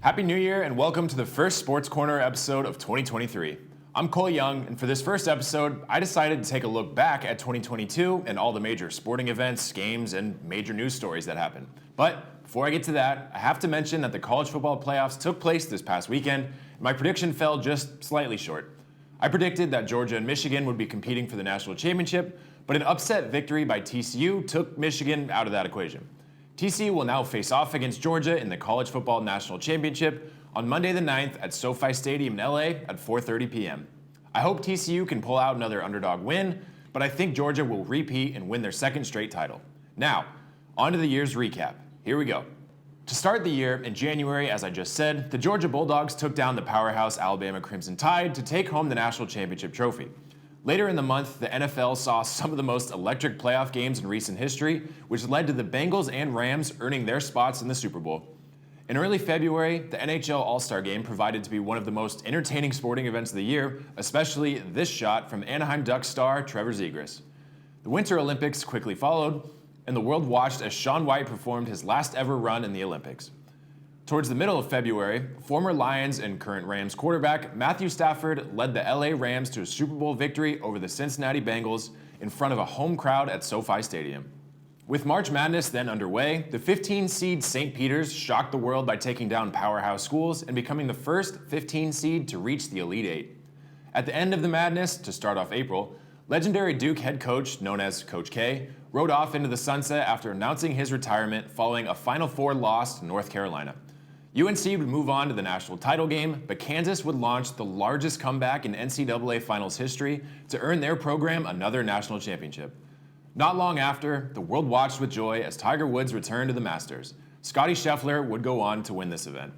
Happy New Year and welcome to the first Sports Corner episode of 2023. I'm Cole Young, and for this first episode, I decided to take a look back at 2022 and all the major sporting events, games, and major news stories that happened. But before I get to that, I have to mention that the college football playoffs took place this past weekend, and my prediction fell just slightly short. I predicted that Georgia and Michigan would be competing for the national championship, but an upset victory by TCU took Michigan out of that equation. TCU will now face off against Georgia in the College Football National Championship on Monday the 9th at SoFi Stadium in LA at 4:30 p.m. I hope TCU can pull out another underdog win, but I think Georgia will repeat and win their second straight title. Now, on to the year's recap. Here we go. To start the year, in January, as I just said, the Georgia Bulldogs took down the powerhouse Alabama Crimson Tide to take home the national championship trophy. Later in the month, the NFL saw some of the most electric playoff games in recent history, which led to the Bengals and Rams earning their spots in the Super Bowl. In early February, the NHL All-Star Game proved to be one of the most entertaining sporting events of the year, especially this shot from Anaheim Ducks star Trevor Zegras. The Winter Olympics quickly followed, and the world watched as Shaun White performed his last ever run in the Olympics. Towards the middle of February, former Lions and current Rams quarterback Matthew Stafford led the LA Rams to a Super Bowl victory over the Cincinnati Bengals in front of a home crowd at SoFi Stadium. With March Madness then underway, the 15-seed St. Peter's shocked the world by taking down powerhouse schools and becoming the first 15-seed to reach the Elite Eight. At the end of the madness, to start off April, legendary Duke head coach, known as Coach K, rode off into the sunset after announcing his retirement following a Final Four loss to North Carolina. UNC would move on to the national title game, but Kansas would launch the largest comeback in NCAA Finals history to earn their program another national championship. Not long after, the world watched with joy as Tiger Woods returned to the Masters. Scottie Scheffler would go on to win this event.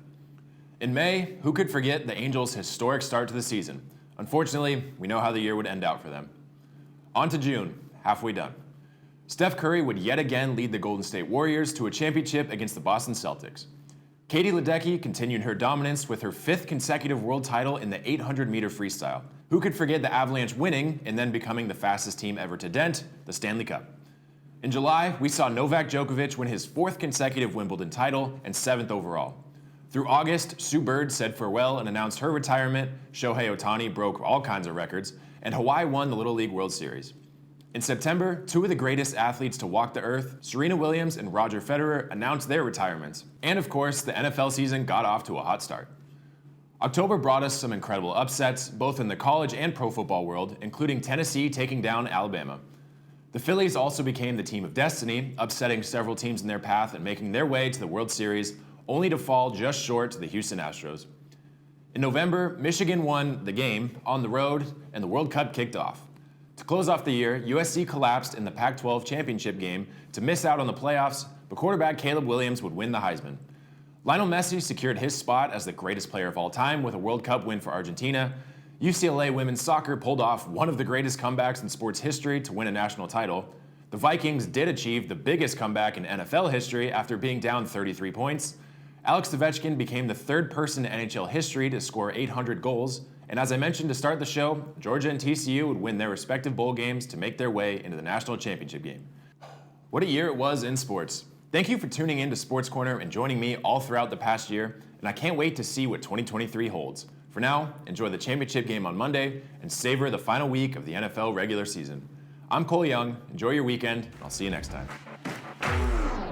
In May, who could forget the Angels' historic start to the season? Unfortunately, we know how the year would end out for them. On to June, halfway done. Steph Curry would yet again lead the Golden State Warriors to a championship against the Boston Celtics. Katie Ledecky continued her dominance with her fifth consecutive world title in the 800-meter freestyle. Who could forget the Avalanche winning and then becoming the fastest team ever to dent the Stanley Cup? In July, we saw Novak Djokovic win his fourth consecutive Wimbledon title and seventh overall. Through August, Sue Bird said farewell and announced her retirement, Shohei Ohtani broke all kinds of records, and Hawaii won the Little League World Series. In September, two of the greatest athletes to walk the earth, Serena Williams and Roger Federer, announced their retirements. And of course, the NFL season got off to a hot start. October brought us some incredible upsets, both in the college and pro football world, including Tennessee taking down Alabama. The Phillies also became the team of destiny, upsetting several teams in their path and making their way to the World Series, only to fall just short to the Houston Astros. In November, Michigan won the game on the road, and the World Cup kicked off. To close off the year, USC collapsed in the Pac-12 championship game to miss out on the playoffs, but quarterback Caleb Williams would win the Heisman. Lionel Messi secured his spot as the greatest player of all time with a World Cup win for Argentina. UCLA women's soccer pulled off one of the greatest comebacks in sports history to win a national title. The Vikings did achieve the biggest comeback in NFL history after being down 33 points. Alex Ovechkin became the third person in NHL history to score 800 goals. And as I mentioned to start the show, Georgia and TCU would win their respective bowl games to make their way into the national championship game. What a year it was in sports. Thank you for tuning in to Sports Corner and joining me all throughout the past year, and I can't wait to see what 2023 holds. For now, enjoy the championship game on Monday and savor the final week of the NFL regular season. I'm Cole Young, enjoy your weekend, and I'll see you next time.